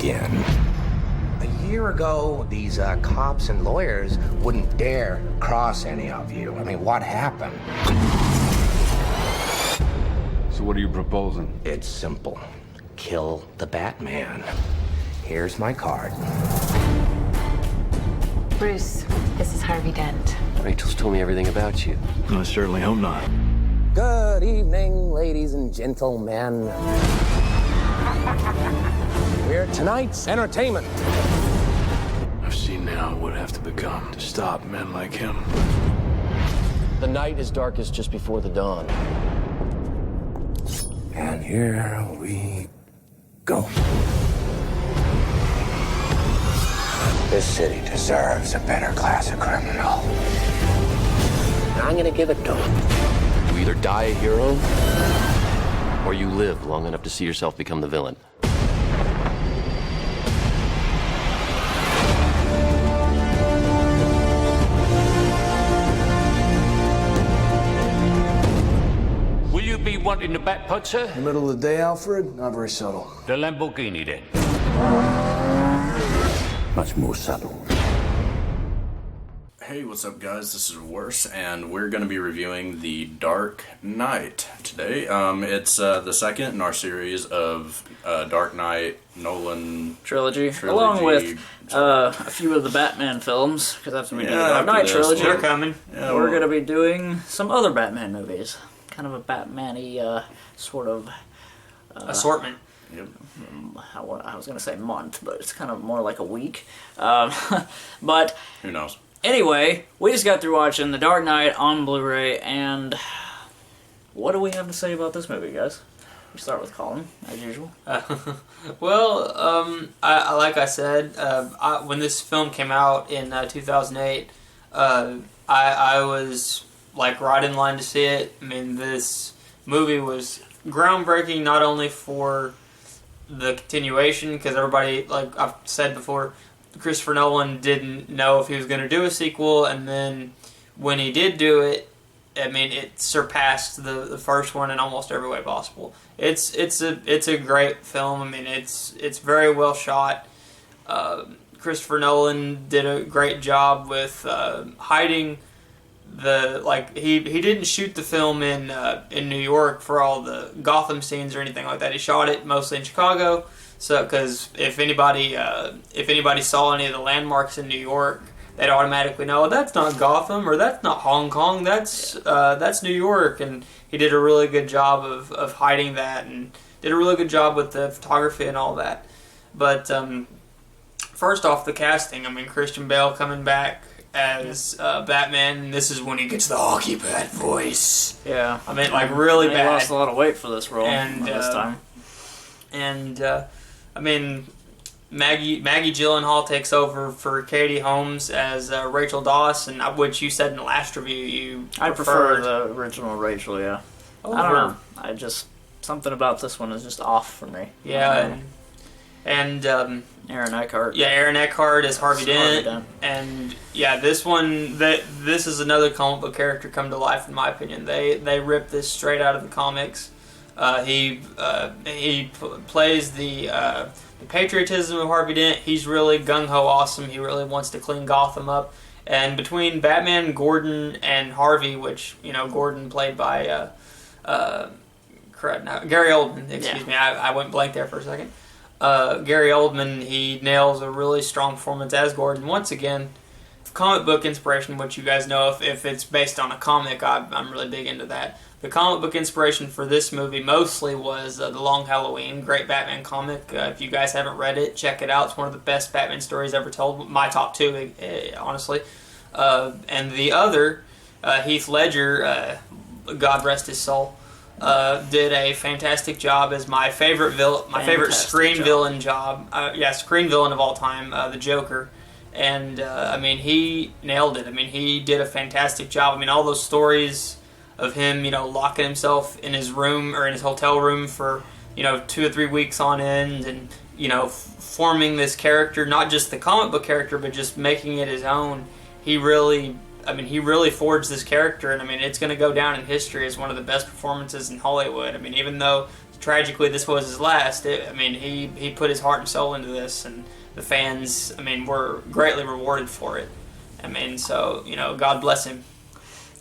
begin. A year ago, these cops and lawyers wouldn't dare cross any of you. I mean, what happened? So what are you proposing? It's simple. Kill the Batman. Here's my card. Bruce, this is Harvey Dent. Rachel's told me everything about you. I certainly hope not. Good evening, ladies and gentlemen. We're tonight's entertainment. I've seen now what would have to become to stop men like him. The night is darkest just before the dawn. And here we go. This city deserves a better class of criminal. And I'm gonna give it to him. You either die a hero, or you live long enough to see yourself become the villain. Will you be wanting the back putt, sir? Middle of the day, Alfred? Not very subtle. The Lamborghini, then. Much more subtle. Hey, what's up, guys? This is Worse, and we're going to be reviewing The Dark Knight today. It's the second in our series of Dark Knight, Nolan Trilogy. Along with a few of the Batman films, because after we do the Dark Knight trilogy, they're coming. We're going to be doing some other Batman movies. Kind of a Batman-y sort of assortment. Yep. I was going to say month, but it's kind of more like a week. But who knows? Anyway, we just got through watching The Dark Knight on Blu-ray, and what do we have to say about this movie, guys? We start with Colin, as usual. Well, like I said, when this film came out in 2008, I was like right in line to see it. I mean, this movie was groundbreaking not only for the continuation, because everybody, like I've said before, Christopher Nolan didn't know if he was going to do a sequel, and then when he did do it, I mean, it surpassed the first one in almost every way possible. It's a great film. I mean, it's very well shot. Christopher Nolan did a great job with hiding he didn't shoot the film in New York for all the Gotham scenes or anything like that. He shot it mostly in Chicago. So, because if anybody saw any of the landmarks in New York, they'd automatically know that's not Gotham or that's not Hong Kong. That's New York, and he did a really good job of hiding that, and did a really good job with the photography and all that. But first off, the casting. I mean, Christian Bale coming back as Batman, and this is when he gets the hockey bat voice. Yeah, I mean, like really bad. He lost a lot of weight for this role and this time. And I mean, Maggie Gyllenhaal takes over for Katie Holmes as Rachel Dawson, which you said in the last review I prefer the original Rachel. Yeah, I don't know. I just something about this one is just off for me. Yeah, and Aaron Eckhart. Yeah, Aaron Eckhart as Harvey Dent. And yeah, this is another comic book character come to life, in my opinion. They ripped this straight out of the comics. He plays the patriotism of Harvey Dent. He's really gung-ho awesome. He really wants to clean Gotham up. And between Batman, Gordon, and Harvey, which, Gordon played by Gary Oldman. Excuse me, I went blank there for a second. Gary Oldman, he nails a really strong performance as Gordon. Once again, comic book inspiration, which you guys know, if it's based on a comic, I'm really big into that. The comic book inspiration for this movie mostly was The Long Halloween, great Batman comic. If you guys haven't read it, check it out. It's one of the best Batman stories ever told. My top two, honestly. And the other, Heath Ledger, God rest his soul, did a fantastic job as my favorite favorite screen villain of all time, the Joker. And I mean, he nailed it. I mean, he did a fantastic job. I mean, all those stories of him, locking himself in his room or in his hotel room for 2 or 3 weeks on end, and forming this character, not just the comic book character, but just making it his own. He really forged this character, and I mean, it's going to go down in history as one of the best performances in Hollywood. I mean, even though tragically this was his last. He put his heart and soul into this, and the fans, were greatly rewarded for it. So, God bless him.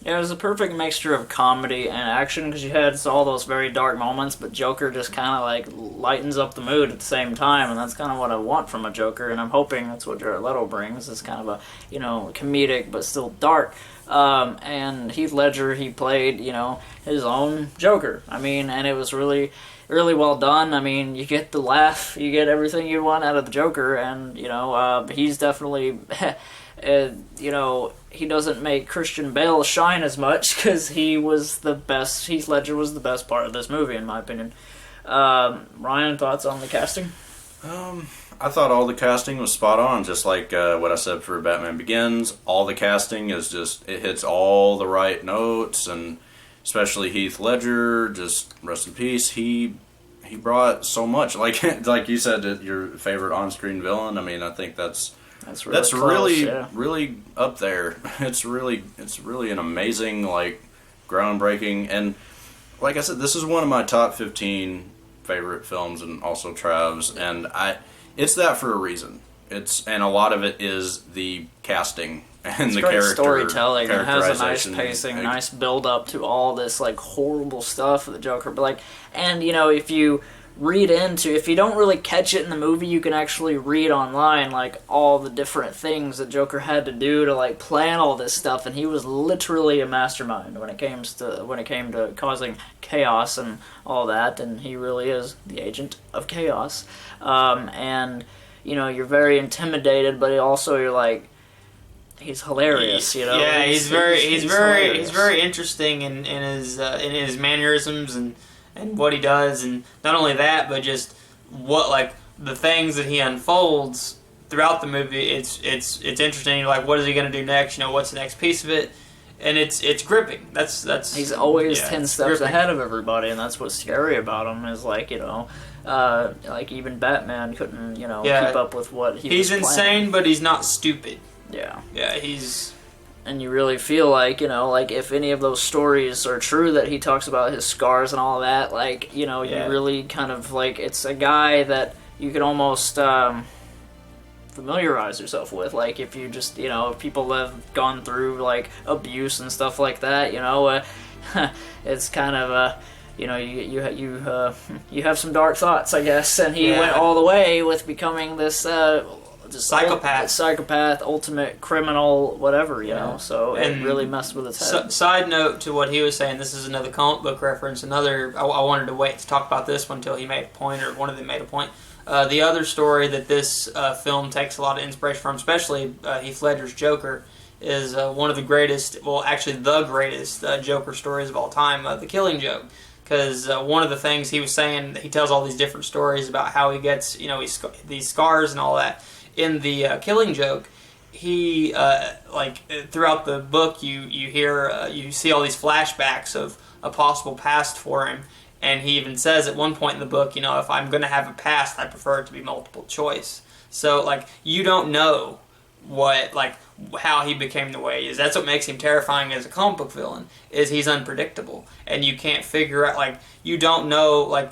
Yeah, it was a perfect mixture of comedy and action because you had all those very dark moments, but Joker just kind of like lightens up the mood at the same time, and that's kind of what I want from a Joker, and I'm hoping that's what Jared Leto brings. Is kind of a comedic but still dark. And Heath Ledger, he played his own Joker. And it was really, really well done. You get the laugh, you get everything you want out of the Joker, and he's definitely. He doesn't make Christian Bale shine as much because he was the best. Heath Ledger was the best part of this movie, in my opinion. Ryan, thoughts on the casting? I thought all the casting was spot on, just like what I said for Batman Begins. All the casting is just, it hits all the right notes, and especially Heath Ledger, just rest in peace. He brought so much. Like you said, your favorite on-screen villain. I think that's really up there. It's really an amazing, groundbreaking, and like I said, this is one of my top 15 favorite films, and also Trav's, and it's that for a reason. And a lot of it is the casting and the character storytelling. It has a nice pacing, nice build up to all this horrible stuff of the Joker. But if you if you don't really catch it in the movie, you can actually read online all the different things that Joker had to do to plan all this stuff, and he was literally a mastermind when it came to causing chaos and all that, and he really is the agent of chaos. You're very intimidated, but also you're he's hilarious, Yeah, he's very interesting in his mannerisms and what he does, and not only that, but just what the things that he unfolds throughout the movie. It's interesting. You're what is he going to do next? What's the next piece of it? And it's gripping. That's he's always 10 steps gripping ahead of everybody, and that's what's scary about him. Is even Batman couldn't keep up with what he's was insane, planning. But he's not stupid. Yeah, he's. And you really feel if any of those stories are true that he talks about his scars and all that, you really kind of it's a guy that you could almost familiarize yourself with. If you just, if people have gone through abuse and stuff like that, it's kind of you have some dark thoughts, I guess. And he went all the way with becoming this. Psychopath, ultimate criminal, whatever, so it really messed with his head. Side note to what he was saying, this is another comic book reference. I wanted to wait to talk about this one until he made a point, or one of them made a point. The other story that this film takes a lot of inspiration from, especially Heath Ledger's Joker, is one of the greatest, well, actually the greatest Joker stories of all time, The Killing Joke. Because one of the things he was saying, he tells all these different stories about how he gets, these scars and all that. In the Killing Joke, he throughout the book, you hear you see all these flashbacks of a possible past for him, and he even says at one point in the book, if I'm going to have a past, I prefer it to be multiple choice. So you don't know what how he became the way he is. That's what makes him terrifying as a comic book villain, is he's unpredictable, and you can't figure out you don't know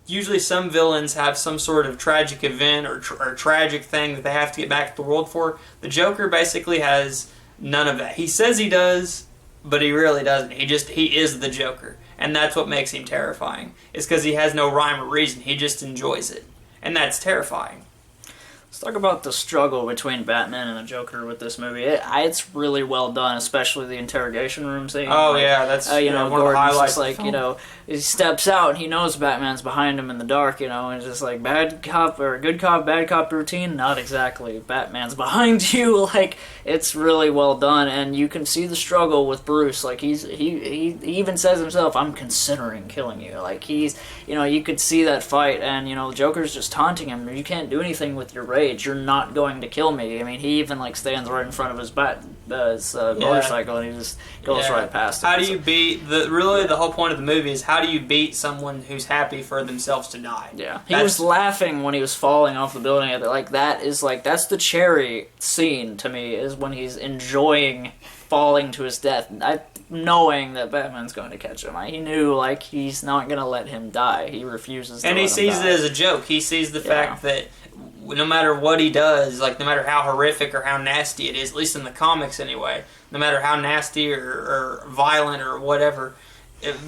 Usually some villains have some sort of tragic event or tragic thing that they have to get back to the world for. The Joker basically has none of that. He says he does, but he really doesn't. He is the Joker. And that's what makes him terrifying. It's because he has no rhyme or reason. He just enjoys it. And that's terrifying. Let's talk about the struggle between Batman and the Joker with this movie. It's really well done, especially the interrogation room scene. Oh, that's one of the highlights. Just he steps out and he knows Batman's behind him in the dark, and it's just bad cop or good cop, bad cop routine. Not exactly. Batman's behind you. It's really well done, and you can see the struggle with Bruce. He even says himself, "I'm considering killing you." He's, you could see that fight, and the Joker's just taunting him. You can't do anything with your rage. You're not going to kill me. He even stands right in front of his motorcycle, and he just goes right past him. How do you beat the whole point of the movie is how do you beat someone who's happy for themselves to die? Yeah, he was laughing when he was falling off the building. That's the cherry scene to me, is when he's enjoying falling to his death, knowing that Batman's going to catch him. He knew, like, he's not going to let him die. He refuses to And let he him sees die. it as a joke. He sees the fact that no matter what he does, like, no matter how horrific or how nasty it is, at least in the comics anyway, no matter how nasty or violent or whatever,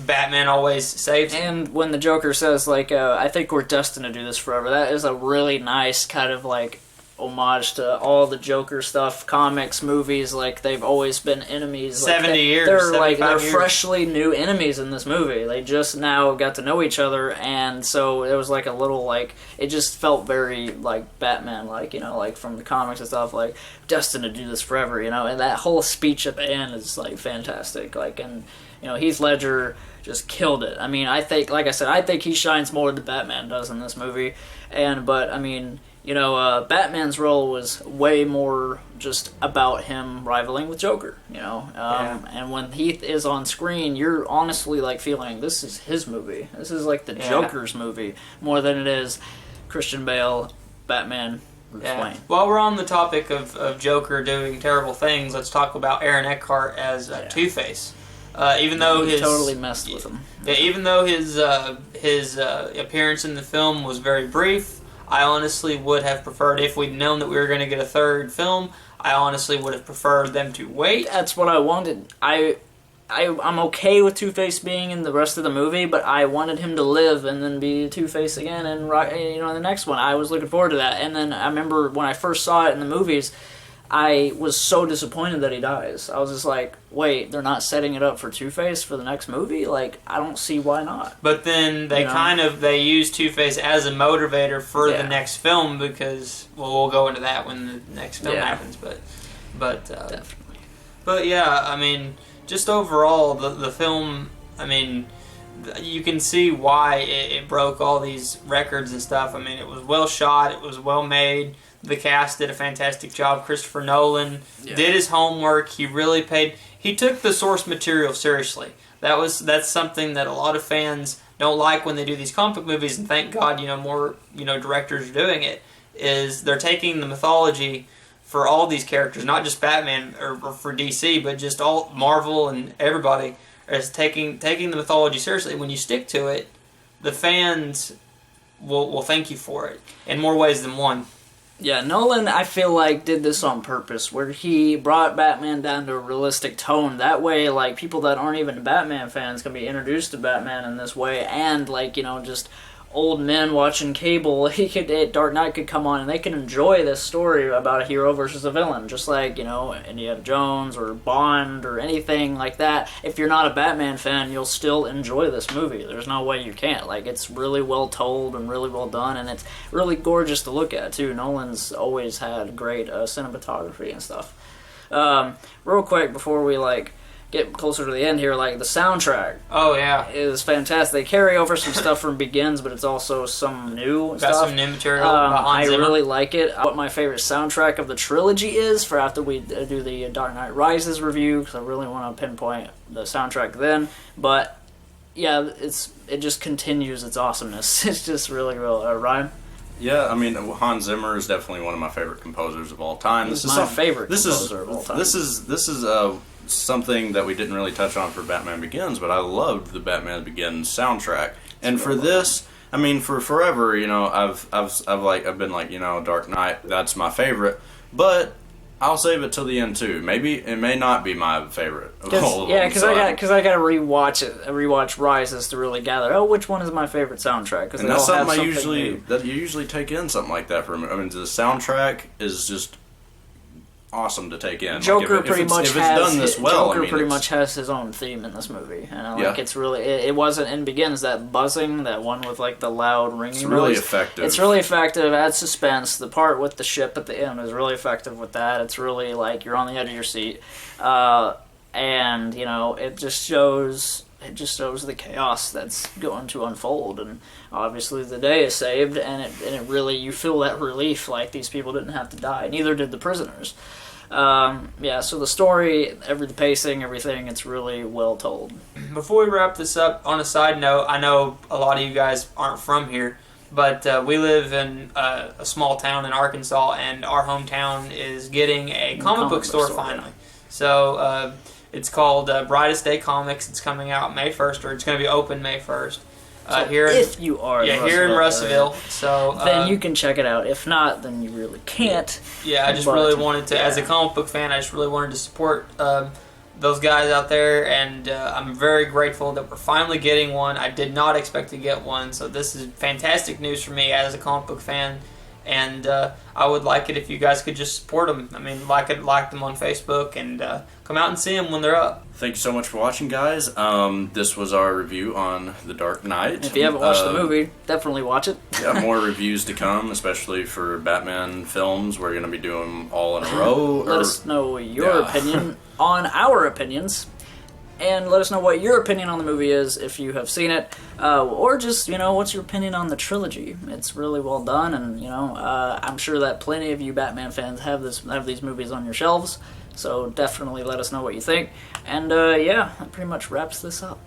Batman always saves him. And when the Joker says, like, I think we're destined to do this forever, that is a really nice kind of, like, homage to all the Joker stuff, comics, movies. Like, they've always been enemies. 70 years, They're 75 years. freshly new enemies in this movie. They just now got to know each other, and so it was like a little, like, it just felt very, like, Batman-like, you know, like, from the comics and stuff, like, destined to do this forever, you know, and that whole speech at the end is, like, fantastic. Like, and, you know, Heath Ledger just killed it. I mean, I think, like I said, I think he shines more than Batman does in this movie, but, I mean, you know, Batman's role was way more just about him rivaling with Joker, you know? And when Heath is on screen, you're honestly, like, feeling this is his movie. This is, like, the Joker's movie more than it is Christian Bale, Batman, Bruce Wayne. While we're on the topic of Joker doing terrible things, let's talk about Aaron Eckhart as Two-Face. Even though he his totally messed with him. Yeah, even though his appearance in the film was very brief, I honestly would have preferred, if we'd known that we were going to get a third film, I honestly would have preferred them to wait. That's what I wanted. I'm okay with Two-Face being in the rest of the movie, but I wanted him to live and then be Two-Face again, and you know, the next one. I was looking forward to that. And then I remember when I first saw it in the movies, I was so disappointed that he dies. I was just like, wait, they're not setting it up for Two-Face for the next movie? Like, I don't see why not. But then they they use Two-Face as a motivator for the next film because, well, we'll go into that when the next film happens. But Definitely. But yeah, I mean, just overall, the film, I mean, you can see why it broke all these records and stuff. I mean, it was well shot, it was well made. The cast did a fantastic job. Christopher Nolan did his homework. He really he took the source material seriously. That's something that a lot of fans don't like when they do these comic book movies, and thank God, you know, more, you know, directors are doing it, is they're taking the mythology for all these characters, not just Batman or for DC, but just all Marvel and everybody is taking the mythology seriously. When you stick to it, the fans will thank you for it in more ways than one. Yeah, Nolan, I feel like, did this on purpose, where he brought Batman down to a realistic tone. That way, like, people that aren't even Batman fans can be introduced to Batman in this way, and, like, you know, just old men watching cable, Dark Knight could come on and they can enjoy this story about a hero versus a villain, just like, you know, Indiana Jones or Bond or anything like that. If you're not a Batman fan, you'll still enjoy this movie. There's no way you can't. Like, it's really well told and really well done, and it's really gorgeous to look at, too. Nolan's always had great cinematography and stuff. Real quick, before we, like, get closer to the end here, like, the soundtrack is fantastic. They carry over some stuff from Begins, but it's also some new Got stuff. some new material. I really like it. What my favorite soundtrack of the trilogy is, for after we do the Dark Knight Rises review, because I really want to pinpoint the soundtrack then. But yeah, it just continues its awesomeness. It's just really real. Ryan? Yeah, I mean, Hans Zimmer is definitely one of my favorite composers of all time. This is my favorite composer of all time. This is something that we didn't really touch on for Batman Begins, but I loved the Batman Begins soundtrack. And for this, I mean, for forever, you know, I've been like, you know, Dark Knight, that's my favorite, but I'll save it till the end too. Maybe it may not be my favorite of all of them. Yeah, because I got to rewatch Rises to really gather. Oh, which one is my favorite soundtrack? And that's something you usually take in, something like that for me. I mean, the soundtrack is just awesome to take in. Joker pretty much has his own theme in this movie, and like it's really it wasn't in Begins, that buzzing, that one with like the loud ringing. It's really effective. It's really effective. Adds suspense. The part with the ship at the end is really effective with that. It's really like you're on the edge of your seat, and you know it just shows the chaos that's going to unfold, and obviously the day is saved, and it really, you feel that relief, like these people didn't have to die, neither did the prisoners. So the story, the pacing, everything, it's really well told. Before we wrap this up, on a side note, I know a lot of you guys aren't from here, but we live in a small town in Arkansas, and our hometown is getting a comic book store finally. So it's called Brightest Day Comics. It's coming out May 1st, or it's going to be open May 1st. If you are here in Russellville, so then you can check it out. If not, then you really can't. Yeah, I just really wanted to, as a comic book fan, I just really wanted to support those guys out there, and I'm very grateful that we're finally getting one. I did not expect to get one, so this is fantastic news for me as a comic book fan. And I would like it if you guys could just support them. I mean, like them on Facebook and come out and see them when they're up. Thank you so much for watching, guys. This was our review on The Dark Knight. If you haven't watched the movie, definitely watch it. Yeah, more reviews to come, especially for Batman films. We're going to be doing them all in a row. Let us know your opinion on our opinions. And let us know what your opinion on the movie is if you have seen it, or just, what's your opinion on the trilogy? It's really well done, and I'm sure that plenty of you Batman fans have these movies on your shelves. So definitely let us know what you think. And yeah, that pretty much wraps this up.